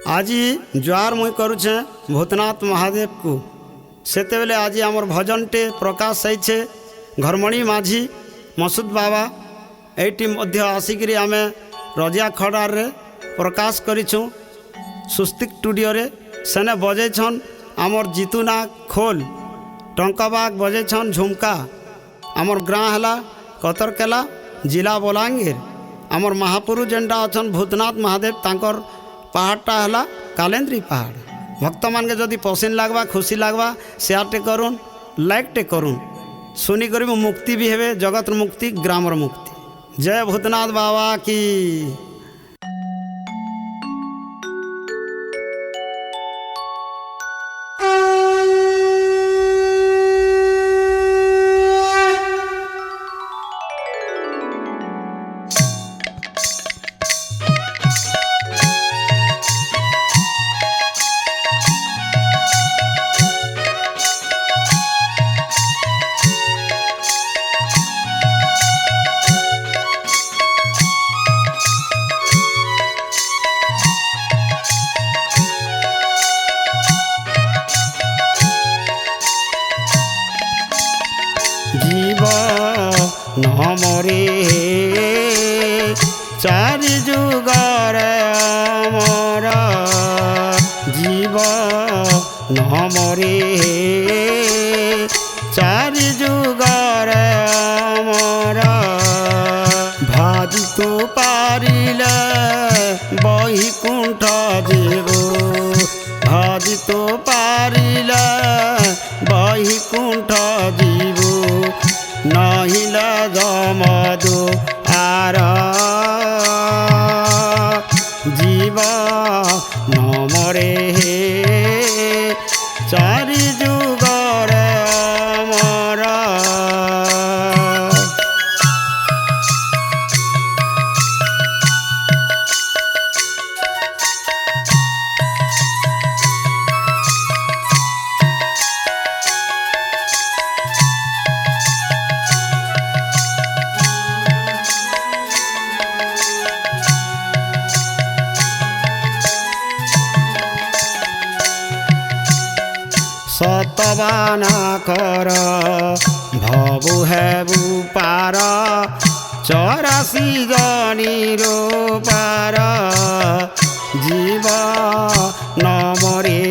आज जुआर मुई करुछे भूतनाथ महादेव को सेते बेले आज आमर भजनटे प्रकाश होइछे घरमणी माझी मसूद बाबा एटी मध्य आसिक आमे रजिया खड़ार रे प्रकाश करिछु सुस्तिक स्टूडियो रे सेने बजेछन आमर जितुना खोल टंकाबाग बजेछन झुमका आमर ग्राँ हला कतरकेला जिला बलांगीर आमर महापुरु जेनटा अछन भूतनाथ महादेव तांकर पहाड़टा हला कालेंद्री पहाड़। भक्त मान के जदि पसंद लगवा खुशी लगवा शेयर करुन लाइक टे करुन सुनी कर मुक्ति भी हेबे जगत मुक्ति ग्रामर मुक्ति। जय भूतनाथ बाबा की। नमरे चारि जुगार अमर जीव नमरे चारि जुगार अमर भाजी तो पारिले बैकुंठ जीव भाजी तो पारिले बैकुंठ जीव नहिला जमदो आर जीव नमरे चारि जुगर अमर। सतबाना कर भबु हेबु पार 84 जनीरो पार जीव नमरे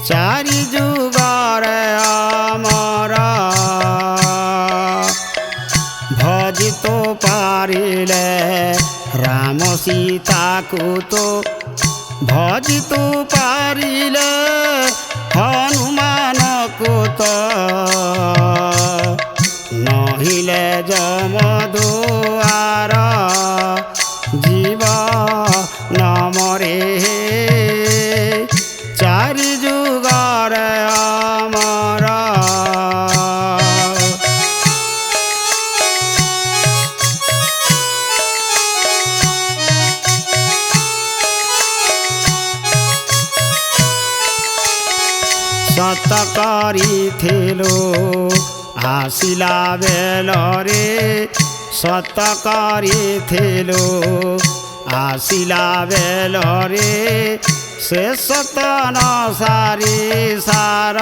चारि जुगार अमर भजितो पारिले राम सीता को तो भजितो पारिले हनुमान को तो नहिले जमदुआर जीव नमरे चारि जुगार अमर। सत करिथिलो आसिला बेलरे सत करिथिलो आसिला बेलरे से सत न सारी सार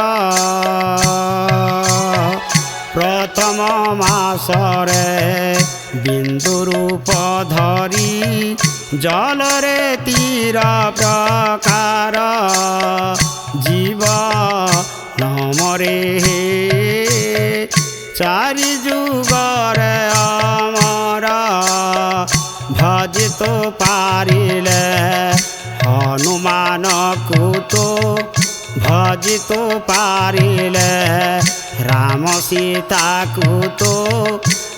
प्रथम मासरे बिंदु रूप धरी जलरे तीर प्रकार जीव नमरे चारि जुगर अमर भजितो पारिले हनुमान को तो भजितो पारिले राम सीता को तो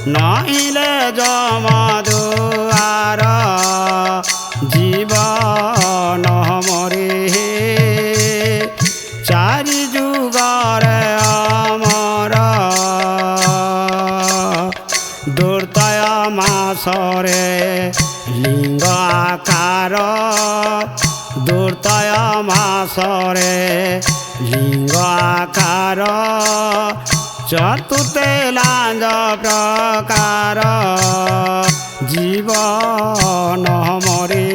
नहिले जमदुआर जीव नमरे चारि जुगार अमर। दुर्तय मासरे लिंग आकार दुर्तय मासरे लिंग आकार चतुर्थे लांज प्रकार जीवन मरे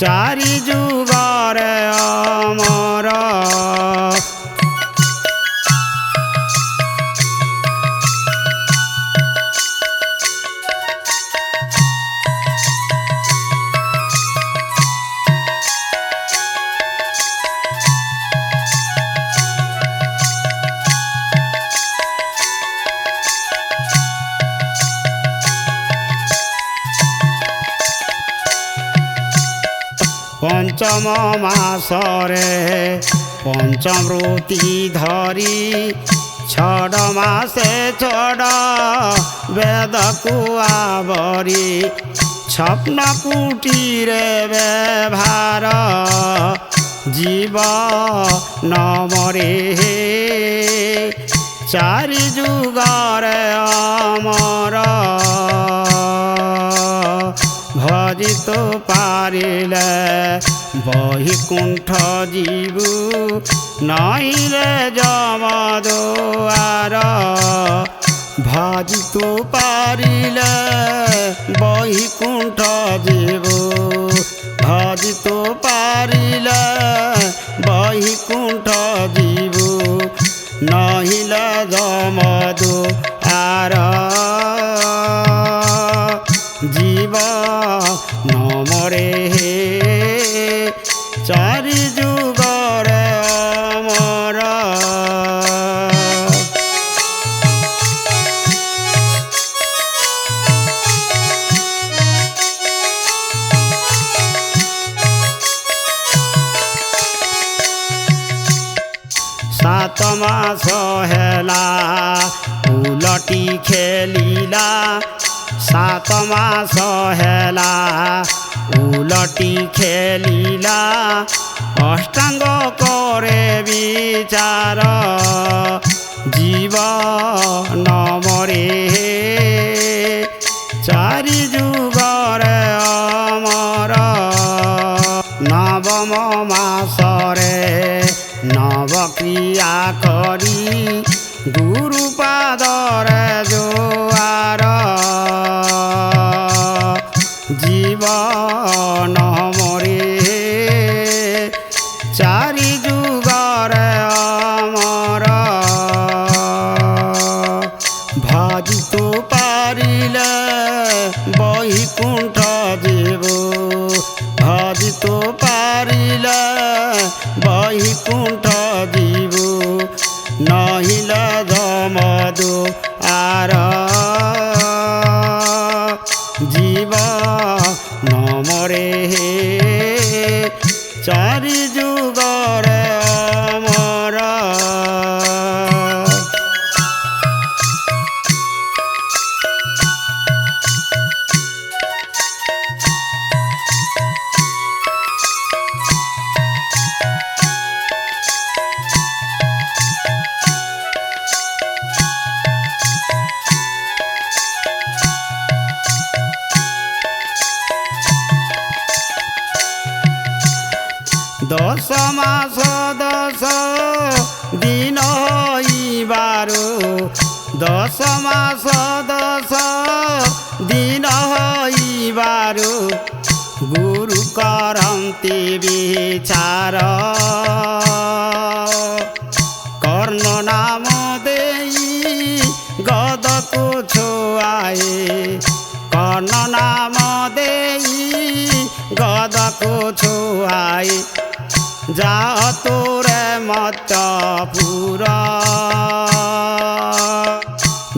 ଚାରି ଯୁଗରେ ଅମର। ପଞ୍ଚମ ମାସରେ ପଞ୍ଚମୃତି ଧରି ଛଡ଼ ମାସେ ଛଡ଼ ବେଦକୁ ଆବରି ସ୍ୱପ୍ନ କୁଟୀରେ ବ୍ୟବହାର ଜୀବ ନମରେ ଚାରି ଯୁଗରେ ଅମର। ଭଜିତ ପାରିଲେ ବୈକୁଣ୍ଠ ଯିବୁ ନଇଲେ ଯମଦୁଆର। ଭଜିତ ପାରିଲେ ବୈକୁଣ୍ଠ ଯିବୁ ଭଜିତ ପାରିଲେ ବୈକୁଣ୍ଠ ଯିବୁ ନଇଲେ ଯମଦୁଆର। জীব নমরে চারি যুগরে অমর। সাত মাস হেলা উলটি খেলিলা সাত মাস হেলা উলটি খেলিলা অষ্টাঙ্গ করে বিচার জীব নমরে চারি যুগরে অমর। নবম মাসরে নবক্রিয়া করি গুরু পাদরে জোয়ার জীব নমরে চারি যুগরে অমর। ভজিত পারিলে বৈকুণ্ঠ জীবু ভজিত পারিলে বৈকুণ্ঠ জীবু নহিলে যমদুআর। জীব নমরে চারি যুগরে অমর। দশ মাস 10 দিন হইবারু 10 মাস 10 দিন হইবারু গুরু করন্তি বিচার। কর্ণ নাম দেই গদকু ছুয়াই কর্ণ নাম দেই গদকু ছুয়াই যা তোরে মতপুর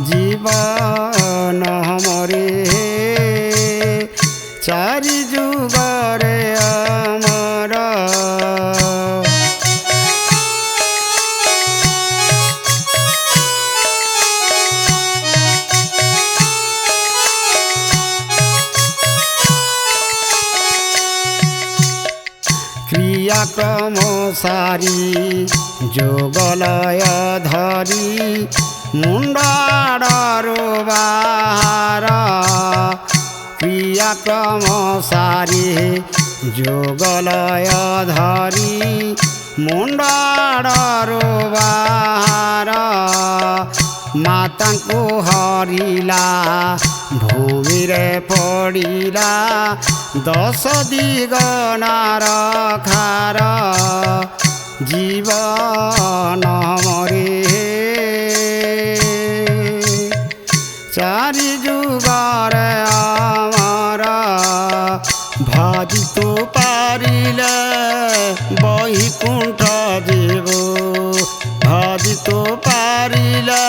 জীবন মরে চারি যুগরে অমর। ক্রিয়াক্রম সারি যোগলয় ধরি মুন্ডাড়ু বাহার। ক্রিয়াক্রম সারি যোগলয় ধরি মুন্ডাড়ু বাহার। মাতাଙ୍କୁ ହରିଲା ଭୂମିରେ ପଡ଼ିଲା 10 ଦିଗନାର ଖାର ଜୀବନ ମରେ ଚାରି ଯୁଗରେ ଆମର ଭାଜି ତୁ ପାରିଲେ ବୈକୁଣ୍ଠ ଯିବୁ ଭାଜି ତୁ ପାରିଲେ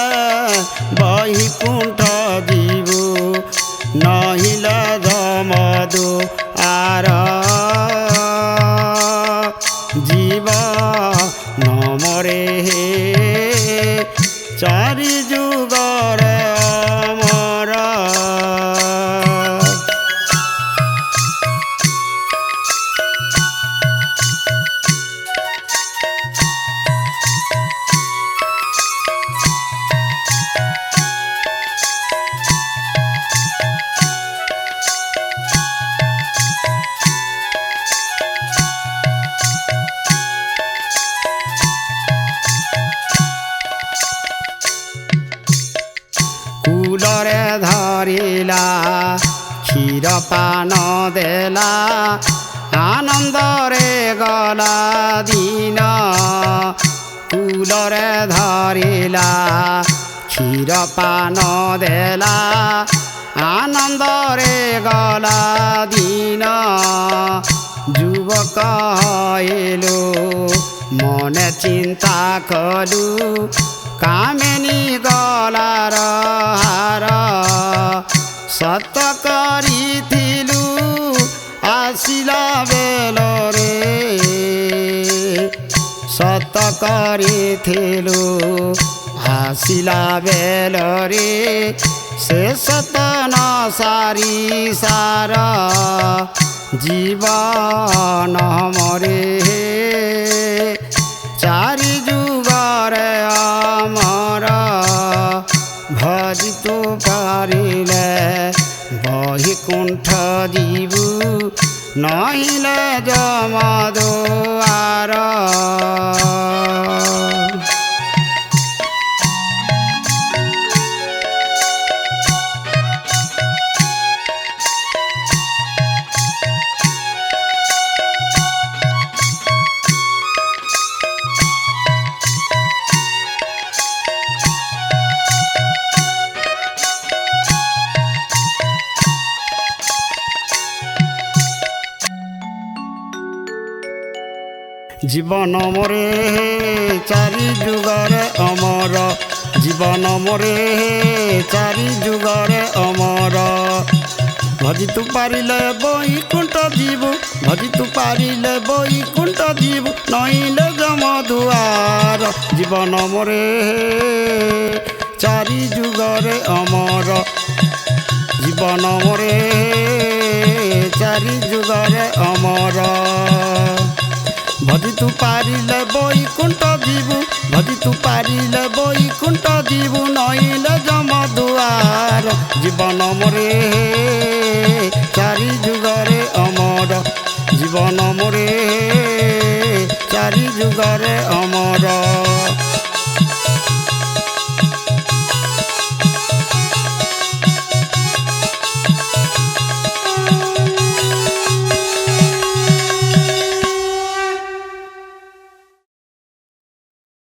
ବୈକୁଣ୍ଠ ଯିବୁ ନହିଲେ ଧମଦୁ ଆର জীব নমরে চারি যুগরে অমর কুলরে ধরিলা ক্ষীর পান দেলা আনন্দরে গলা দিন কুলরে ধরিলা ক্ষীর পান দেলা আনন্দরে গলা দিন যুবক হইলু মনে চিন্তা কলু কামিনী গলার হার সত করিথিলু আসিলা বেলরে সত করিথিলু আসিলা বেলরে সে সতন সারি সার জীবন মরে চারি যুগরে আমার ভজি তু পারিলে বৈকুণ্ঠ ଯିବୁ নহিলে যমদুয়ার জীবন মরে চারি যুগরে অমর জীবন মরে চারি যুগরে অমর ভজি তু পারিলে বৈকুণ্ঠ ଯିବୁ ভজি তু পারিলে বৈকুণ্ঠ ଯିବୁ নইলে যমদুয়ার জীবন মরে চারি যুগরে অমর জীবন মরে চারি যুগরে অমর ভজি তু পারিলে বৈকুণ্ঠ ଯିବୁ ভজি তু পারিলে বৈকুণ্ঠ ଯିବୁ নইলে যমদুয়ার জীবন মরে চারি